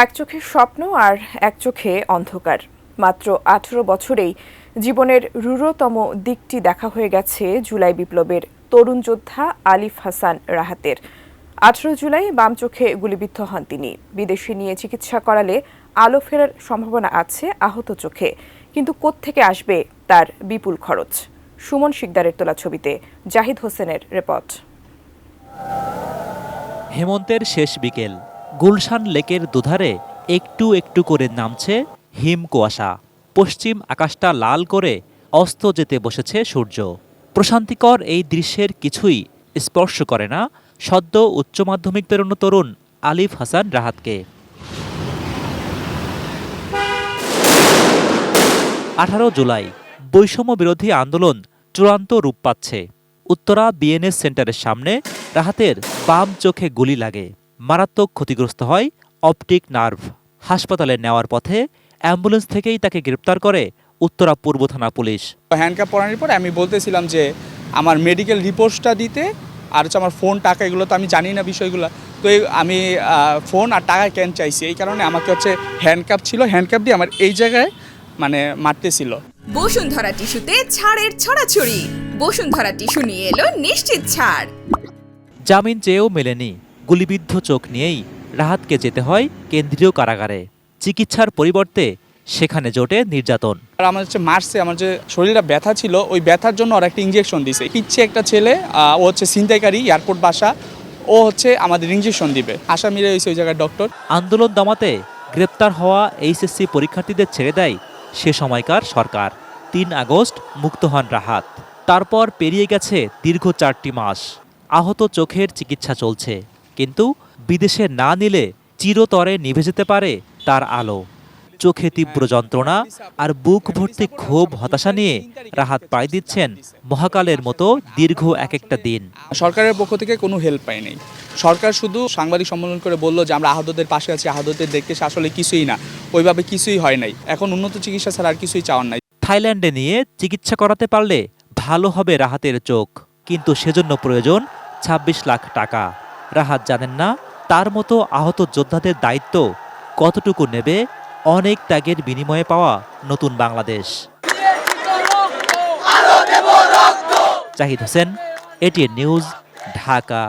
এক চোখে স্বপ্ন আর এক চোখে অন্ধকার। মাত্র 18 বছরেই জীবনের রূঢ়তম দিকটি দেখা হয়ে গেছে জুলাই বিপ্লবের তরুণ যোদ্ধা আলিফ হাসান রাহাতের। 18 জুলাই বাম চোখে গুলিবিদ্ধ হন তিনি। বিদেশে নিয়ে চিকিৎসা করালে আলো ফেরার সম্ভাবনা আছে আহত চোখে, কিন্তু কোত্থেকে আসবে তার বিপুল খরচ? সুমন শিকদারের তোলা ছবিতে জাহিদ হোসেনের রিপোর্ট। হেমন্তের শেষ বিকেল, গুলশান লেকের দুধারে একটু একটু করে নামছে হিম কুয়াশা। পশ্চিম আকাশটা লাল করে অস্ত যেতে বসেছে সূর্য। প্রশান্তিকর এই দৃশ্যের কিছুই স্পর্শ করে না সদ্য উচ্চ মাধ্যমিক পেরোনো তরুণ আলিফ হাসান রাহাতকে। 18 জুলাই বৈষম্য বিরোধী আন্দোলন চূড়ান্ত রূপ পাচ্ছে। উত্তরা বিএনএস সেন্টারের সামনে রাহাতের বাম চোখে গুলি লাগে। মারাত্মক ক্ষতিগ্রস্ত হয় অপটিক নার্ভ। হাসপাতালে নেওয়ার পথে অ্যাম্বুলেন্স থেকেই তাকে গ্রেপ্তার করে উত্তরা পূর্ব থানা পুলিশ। হ্যান্ডকাপ পরানোর পর আমি বলতেছিলাম যে আমার মেডিকেল রিপোর্টটা দিতে, আর হচ্ছে আমার ফোন টাকা, এগুলো তো আমি জানি না বিষয়গুলো। তো আমি ফোন আর টাকা কেন চাইছি, এই কারণে আমাকে হচ্ছে হ্যান্ডকাপ ছিল, হ্যান্ডকাপ দিয়ে আমার এই জায়গায় মারতেছিল। বসুন্ধরা টিস্যুতে ছাড়ের ছড়াছড়ি। বসুন্ধরা টিস্যু নিয়ে এলো নিশ্চিত ছাড়। জামিন চেয়েও মেলেনি। গুলিবিদ্ধ চোখ নিয়েই রাহাতকে যেতে হয় কেন্দ্রীয় কারাগারে। চিকিৎসার পরিবর্তে সেখানে জোটে নির্যাতন। আর আমার হচ্ছে মারছে, আমার যে শরীরটা ব্যথা ছিল, ওই ব্যথার জন্য ওরা একটা ইঞ্জেকশন দিছে। ইচ্ছে একটা ছেলে, ও হচ্ছে ছিনতাইকারী, এয়ারপোর্ট বাসা, ও হচ্ছে আমাদের ইঞ্জেকশন দিবে। আসামিরা হয়েছে ওই জায়গায় ডক্টর। আন্দোলন দমাতে গ্রেপ্তার হওয়া এইচএসসি পরীক্ষার্থীদের ছেড়ে দেয় সে সময়কার সরকার। 3 আগস্ট মুক্ত হন রাহাত। তারপর পেরিয়ে গেছে দীর্ঘ 4টি মাস। আহত চোখের চিকিৎসা চলছে, কিন্তু বিদেশে না নিলে চিরতরে নিভে যেতে পারে তার আলো। চোখে তীব্র যন্ত্রণা আর বুক ভর্তি ক্ষোভ হতাশা নিয়ে রাহাত পাড়ি দিচ্ছেন মহাকালের মতো দীর্ঘ একটা দিন। সরকারের পক্ষ থেকে কোনো হেল্প পাই নাই। সরকার শুধু সাংবাদিক সম্মেলন করে বলল যে আমরা আহতদের পাশে আছি, আহতদের দেখতে, আসলে কিছুই না, ওইভাবে কিছুই হয় নাই। এখন উন্নত চিকিৎসা ছাড়া আর কিছুই চাওয়ার নাই। থাইল্যান্ডে নিয়ে চিকিৎসা করাতে পারলে ভালো হবে রাহাতের চোখ, কিন্তু সেজন্য প্রয়োজন 26 লাখ টাকা। রাহাত জানেন না তার মতো আহত যোদ্ধাদের দায়িত্ব কতটুকু নেবে অনেক ত্যাগের বিনিময়ে পাওয়া নতুন বাংলাদেশ। Zahid Hossain, ATN News, Dhaka.